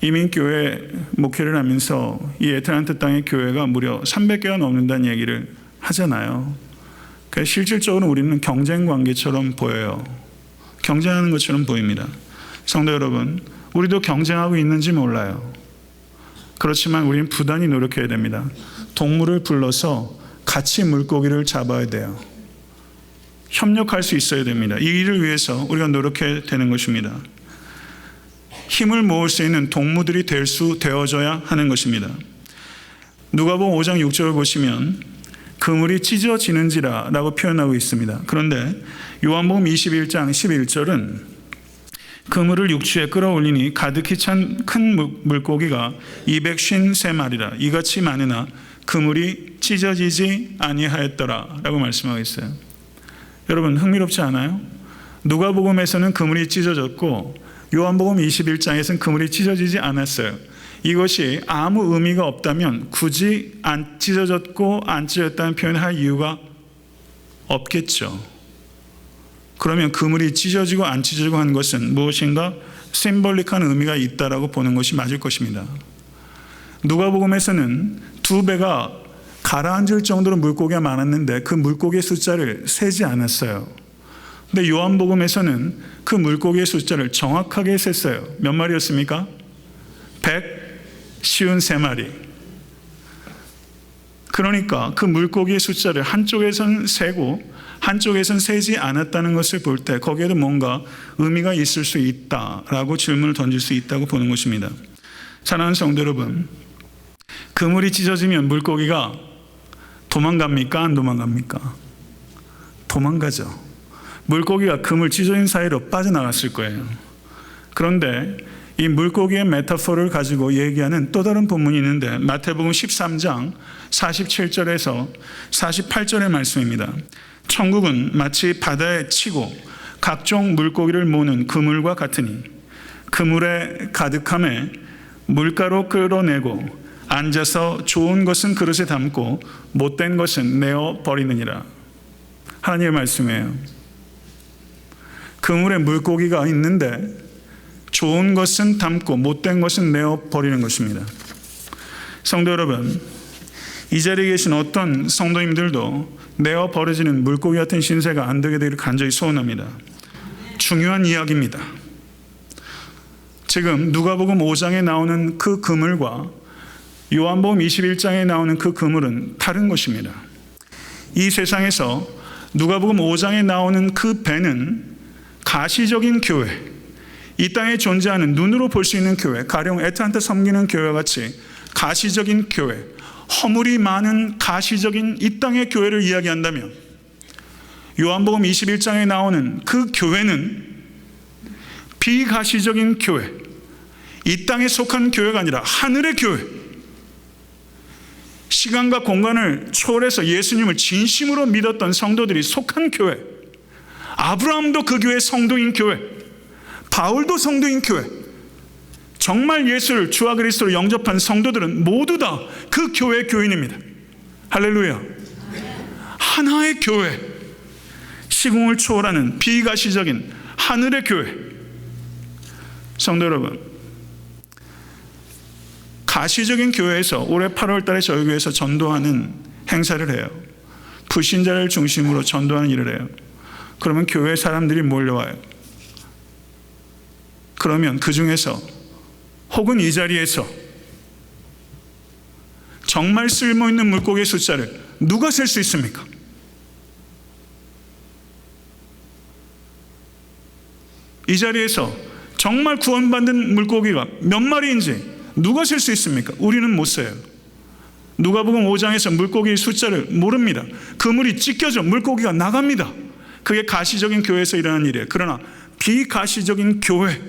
이민교회 목회를 하면서 이 애틀랜타 땅의 교회가 무려 300개가 넘는다는 얘기를 하잖아요. 그러니까 실질적으로 우리는 경쟁 관계처럼 보여요. 경쟁하는 것처럼 보입니다. 성도 여러분, 우리도 경쟁하고 있는지 몰라요. 그렇지만 우리는 부단히 노력해야 됩니다. 동물을 불러서 같이 물고기를 잡아야 돼요. 협력할 수 있어야 됩니다. 이 일을 위해서 우리가 노력해야 되는 것입니다. 힘을 모을 수 있는 동무들이 되어져야 하는 것입니다. 누가복음 5장 6절을 보시면 그물이 찢어지는지라 라고 표현하고 있습니다. 그런데 요한복음 21장 11절은 그물을 육지에 끌어올리니 가득히 찬 큰 물고기가 253마리라 이같이 많으나 그물이 찢어지지 아니하였더라 라고 말씀하고 있어요. 여러분 흥미롭지 않아요? 누가복음에서는 그물이 찢어졌고 요한복음 21장에서는 그물이 찢어지지 않았어요. 이것이 아무 의미가 없다면 굳이 안 찢어졌고 안 찢어졌다는 표현을 할 이유가 없겠죠. 그러면 그물이 찢어지고 안 찢어지고 한 것은 무엇인가 심볼릭한 의미가 있다라고 보는 것이 맞을 것입니다. 누가복음에서는 두 배가 가라앉을 정도로 물고기가 많았는데 그 물고기의 숫자를 세지 않았어요. 근데 요한복음에서는 그 물고기의 숫자를 정확하게 셌어요. 몇 마리였습니까? 153마리. 그러니까 그 물고기의 숫자를 한쪽에선 세고 한쪽에선 세지 않았다는 것을 볼 때 거기에도 뭔가 의미가 있을 수 있다라고 질문을 던질 수 있다고 보는 것입니다. 사랑하는 성도 여러분, 그물이 찢어지면 물고기가 도망갑니까? 안 도망갑니까? 도망가죠. 물고기가 그물 찢어진 사이로 빠져나갔을 거예요. 그런데 이 물고기의 메타포를 가지고 얘기하는 또 다른 본문이 있는데 마태복음 13장 47절에서 48절의 말씀입니다. 천국은 마치 바다에 치고 각종 물고기를 모는 그물과 같으니 그물에 가득함에 물가로 끌어내고 앉아서 좋은 것은 그릇에 담고 못된 것은 내어 버리느니라. 하나님의 말씀이에요. 그물에 물고기가 있는데 좋은 것은 담고 못된 것은 내어 버리는 것입니다. 성도 여러분, 이 자리에 계신 어떤 성도님들도 내어 버려지는 물고기 같은 신세가 안 되게 되기를 간절히 소원합니다. 중요한 이야기입니다. 지금 누가복음 5장에 나오는 그 그물과 요한복음 21장에 나오는 그 그물은 다른 것입니다. 이 세상에서 누가복음 5장에 나오는 그 배는 가시적인 교회, 이 땅에 존재하는 눈으로 볼 수 있는 교회, 가령 애타한테 섬기는 교회와 같이 가시적인 교회, 허물이 많은 가시적인 이 땅의 교회를 이야기한다면 요한복음 21장에 나오는 그 교회는 비가시적인 교회, 이 땅에 속한 교회가 아니라 하늘의 교회, 시간과 공간을 초월해서 예수님을 진심으로 믿었던 성도들이 속한 교회, 아브라함도 그 교회의 성도인 교회, 바울도 성도인 교회, 정말 예수를 주와 그리스도를 영접한 성도들은 모두 다 그 교회의 교인입니다. 할렐루야. 하나의 교회, 시공을 초월하는 비가시적인 하늘의 교회. 성도 여러분, 가시적인 교회에서 올해 8월 달에 저희 교회에서 전도하는 행사를 해요. 불신자를 중심으로 전도하는 일을 해요. 그러면 교회 사람들이 몰려와요. 그러면 그 중에서 혹은 이 자리에서 정말 쓸모있는 물고기의 숫자를 누가 셀 수 있습니까? 이 자리에서 정말 구원받은 물고기가 몇 마리인지 누가 셀 수 있습니까? 우리는 못 세요. 누가복음 5장에서 물고기의 숫자를 모릅니다. 그물이 찢겨져 물고기가 나갑니다. 그게 가시적인 교회에서 일어나는 일이에요. 그러나 비가시적인 교회,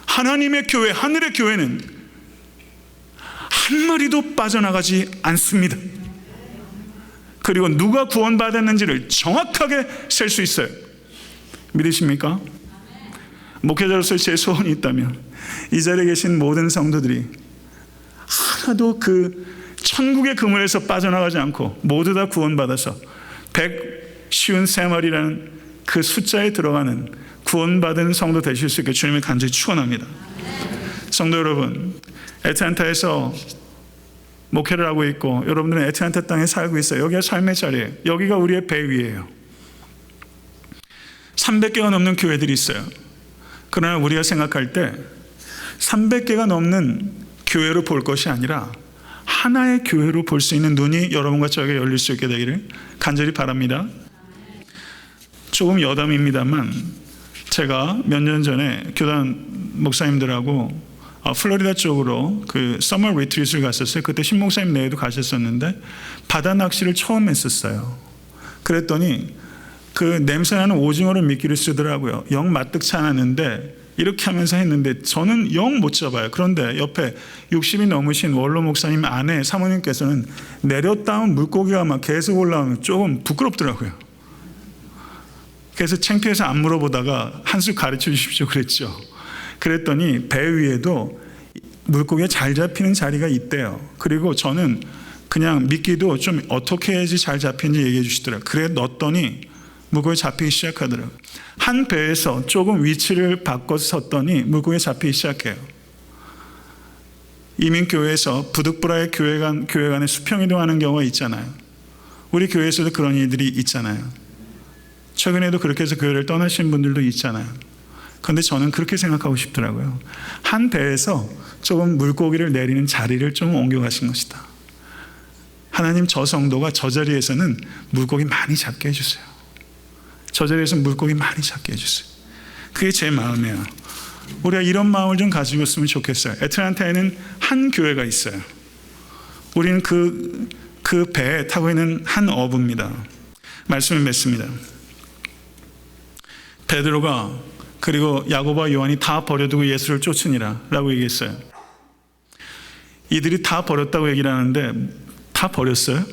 하나님의 교회, 하늘의 교회는 한 마리도 빠져나가지 않습니다. 그리고 누가 구원받았는지를 정확하게 셀 수 있어요. 믿으십니까? 목회자로서 제 소원이 있다면 이 자리에 계신 모든 성도들이 하나도 그 천국의 그물에서 빠져나가지 않고 모두 다 구원받아서 153마리라는 그 숫자에 들어가는 구원받은 성도 되실 수 있게 주님을 간절히 축원합니다. 성도 여러분, 애틀랜타에서 목회를 하고 있고 여러분들은 애틀랜타 땅에 살고 있어요. 여기가 삶의 자리예요. 여기가 우리의 배 위예요. 300개가 넘는 교회들이 있어요. 그러나 우리가 생각할 때 300개가 넘는 교회로 볼 것이 아니라 하나의 교회로 볼 수 있는 눈이 여러분과 저에게 열릴 수 있게 되기를 간절히 바랍니다. 조금 여담입니다만 제가 몇 년 전에 교단 목사님들하고 플로리다 쪽으로 그 서머 리트릿을 갔었어요. 그때 신 목사님 내에도 가셨었는데 바다 낚시를 처음 했었어요. 그랬더니 그 냄새나는 오징어를 미끼를 쓰더라고요. 영 마뜩치 않았는데 이렇게 하면서 했는데 저는 영 못 잡아요. 그런데 옆에 60이 넘으신 원로 목사님 아내 사모님께서는 내렸다면 물고기가 막 계속 올라오면 조금 부끄럽더라고요. 그래서 창피해서 안 물어보다가 한 수 가르쳐 주십시오 그랬죠. 그랬더니 배 위에도 물고기가 잘 잡히는 자리가 있대요. 그리고 저는 그냥 미끼도 좀 어떻게 해야지 잘 잡히는지 얘기해 주시더라고요. 그래 넣었더니 물고기 잡히기 시작하더라고요. 한 배에서 조금 위치를 바꿔서 섰더니 물고기 잡히기 시작해요. 이민교회에서 부득불하게 교회 간에 수평이동하는 경우가 있잖아요. 우리 교회에서도 그런 일들이 있잖아요. 최근에도 그렇게 해서 교회를 떠나신 분들도 있잖아요. 그런데 저는 그렇게 생각하고 싶더라고요. 한 배에서 조금 물고기를 내리는 자리를 좀 옮겨가신 것이다. 하나님 저 성도가 저 자리에서는 물고기 많이 잡게 해주세요. 저 자리에서 물고기 많이 잡게 해주세요. 그게 제 마음이에요. 우리가 이런 마음을 좀 가지고 있으면 좋겠어요. 애틀랜타에는 한 교회가 있어요. 우리는 그 배에 타고 있는 한 어부입니다. 말씀을 맺습니다. 베드로가 그리고 야고보와 요한이 다 버려두고 예수를 쫓으니라 라고 얘기했어요. 이들이 다 버렸다고 얘기를 하는데 다 버렸어요?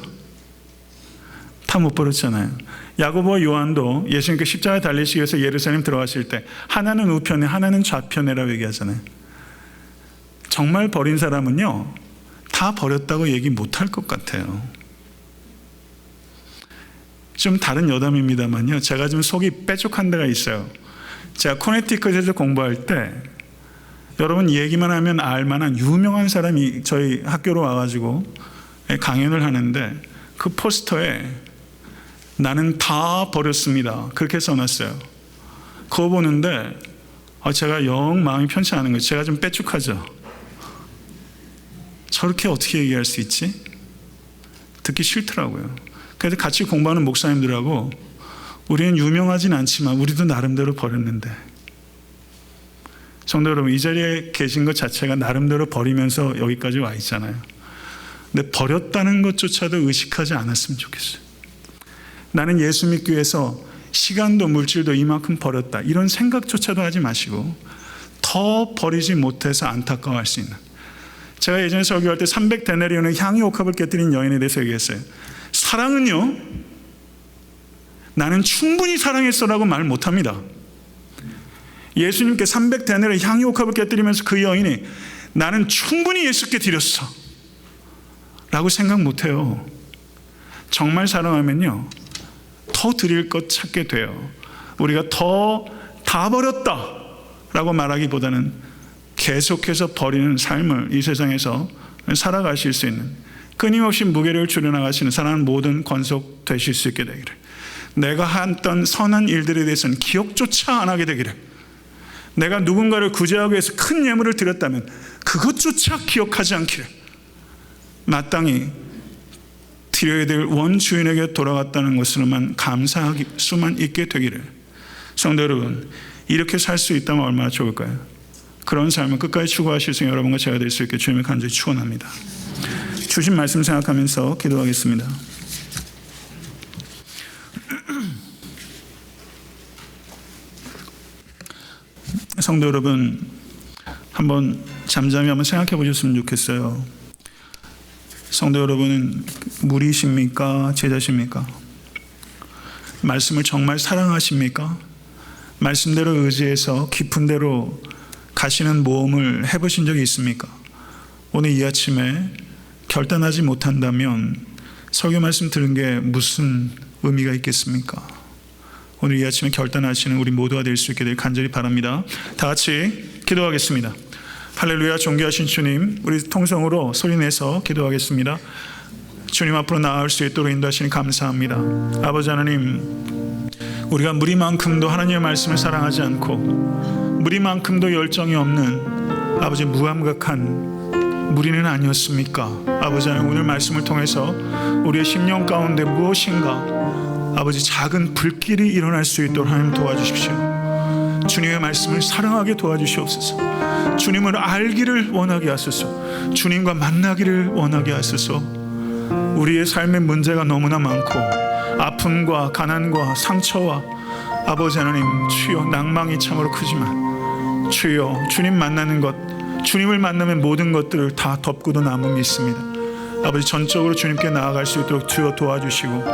다 못 버렸잖아요. 야고보와 요한도 예수님께 십자가에 달리시기 위해서 예루살렘 들어가실 때 하나는 우편에 하나는 좌편에라고 얘기하잖아요. 정말 버린 사람은요 다 버렸다고 얘기 못할 것 같아요. 좀 다른 여담입니다만요, 제가 좀 속이 빼족한 데가 있어요. 제가 코네티컷에서 공부할 때 여러분 얘기만 하면 알만한 유명한 사람이 저희 학교로 와가지고 강연을 하는데 그 포스터에 나는 다 버렸습니다 그렇게 써놨어요. 그거 보는데 제가 영 마음이 편치 않은 거예요. 제가 좀 빼쭉하죠. 저렇게 어떻게 얘기할 수 있지? 듣기 싫더라고요. 그래서 같이 공부하는 목사님들하고 우리는 유명하진 않지만 우리도 나름대로 버렸는데, 성도 여러분, 이 자리에 계신 것 자체가 나름대로 버리면서 여기까지 와 있잖아요. 근데 버렸다는 것조차도 의식하지 않았으면 좋겠어요. 나는 예수 믿기 위해서 시간도 물질도 이만큼 버렸다, 이런 생각조차도 하지 마시고 더 버리지 못해서 안타까워할 수 있는, 제가 예전에 설교할 때 300데나리온의 향유 옥합을 깨뜨린 여인에 대해서 얘기했어요. 사랑은요, 나는 충분히 사랑했어라고 말 못합니다. 예수님께 300데나리온의 향유 옥합을 깨뜨리면서 그 여인이 나는 충분히 예수께 드렸어 라고 생각 못해요. 정말 사랑하면요 더 드릴 것 찾게 돼요. 우리가 더 다 버렸다 라고 말하기보다는 계속해서 버리는 삶을 이 세상에서 살아가실 수 있는, 끊임없이 무게를 줄여나가시는 사랑하는 모든 권속 되실 수 있게 되기를, 내가 했던 선한 일들에 대해서는 기억조차 안 하게 되기를, 내가 누군가를 구제하기 위해서 큰 예물을 드렸다면 그것조차 기억하지 않기를, 마땅히 드려야 될 원주인에게 돌아갔다는 것으로만 감사할 수만 있게 되기를. 성도 여러분, 이렇게 살 수 있다면 얼마나 좋을까요? 그런 삶을 끝까지 추구하실 수 있는 여러분과 제가 될 수 있게 주님을 간절히 축원합니다. 주신 말씀 생각하면서 기도하겠습니다. 성도 여러분, 한번 잠잠히 한번 생각해 보셨으면 좋겠어요. 성도 여러분은 무리십니까? 제자십니까? 말씀을 정말 사랑하십니까? 말씀대로 의지해서 깊은 데로 가시는 모험을 해보신 적이 있습니까? 오늘 이 아침에 결단하지 못한다면 설교 말씀 들은 게 무슨 의미가 있겠습니까? 오늘 이 아침에 결단하시는 우리 모두가 될 수 있게 될 간절히 바랍니다. 다 같이 기도하겠습니다. 할렐루야. 존귀하신 주님, 우리 통성으로 소리내서 기도하겠습니다. 주님 앞으로 나아갈 수 있도록 인도하시니 감사합니다. 아버지 하나님, 우리가 무리만큼도 하나님의 말씀을 사랑하지 않고 무리만큼도 열정이 없는 아버지 무감각한 무리는 아니었습니까? 아버지 하나님, 오늘 말씀을 통해서 우리의 심령 가운데 무엇인가 아버지 작은 불길이 일어날 수 있도록 하나님 도와주십시오. 주님의 말씀을 사랑하게 도와주시옵소서. 주님을 알기를 원하게 하소서. 주님과 만나기를 원하게 하소서. 우리의 삶의 문제가 너무나 많고 아픔과 가난과 상처와 아버지 하나님, 주여 낭망이 참으로 크지만 주여 주님 만나는 것, 주님을 만나면 모든 것들을 다 덮고도 남음이 있습니다. 아버지, 전적으로 주님께 나아갈 수 있도록 주여 도와주시고,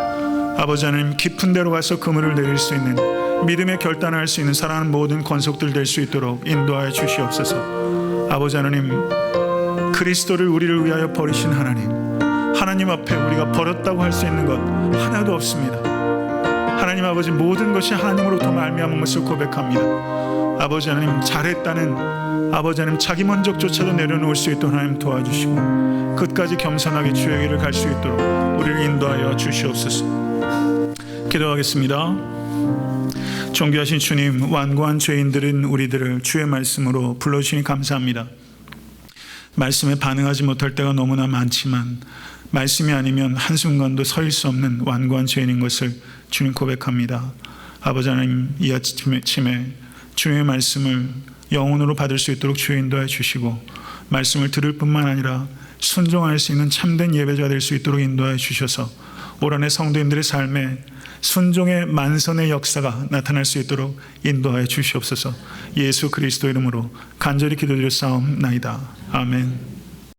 아버지 하나님, 깊은 데로 가서 그물을 내릴 수 있는 믿음의 결단을 할 수 있는 사랑하는 모든 권속들 될 수 있도록 인도하여 주시옵소서. 아버지 하나님, 그리스도를 우리를 위하여 버리신 하나님 앞에 우리가 버렸다고 할 수 있는 것 하나도 없습니다. 하나님 아버지, 모든 것이 하나님으로부터 말미암은 것을 고백합니다. 아버지 하나님, 잘했다는 아버지 하나님 자기 만족조차도 내려놓을 수 있도록 하나님 도와주시고, 끝까지 겸손하게 주의 길을 갈 수 있도록 우리를 인도하여 주시옵소서. 기도하겠습니다. 존귀하신 주님, 완고한 죄인들은 우리들을 주의 말씀으로 불러주시니 감사합니다. 말씀에 반응하지 못할 때가 너무나 많지만 말씀이 아니면 한순간도 서 있을 수 없는 완고한 죄인인 것을 주님 고백합니다. 아버지 하나님, 이 아침에 주님의 말씀을 영혼으로 받을 수 있도록 주의 인도해 주시고, 말씀을 들을 뿐만 아니라 순종할 수 있는 참된 예배자 될 수 있도록 인도해 주셔서 올 한해 성도인들의 삶에 순종의 만선의 역사가 나타날 수 있도록 인도하여 주시옵소서. 예수 그리스도 이름으로 간절히 기도드려 싸움나이다. 아멘.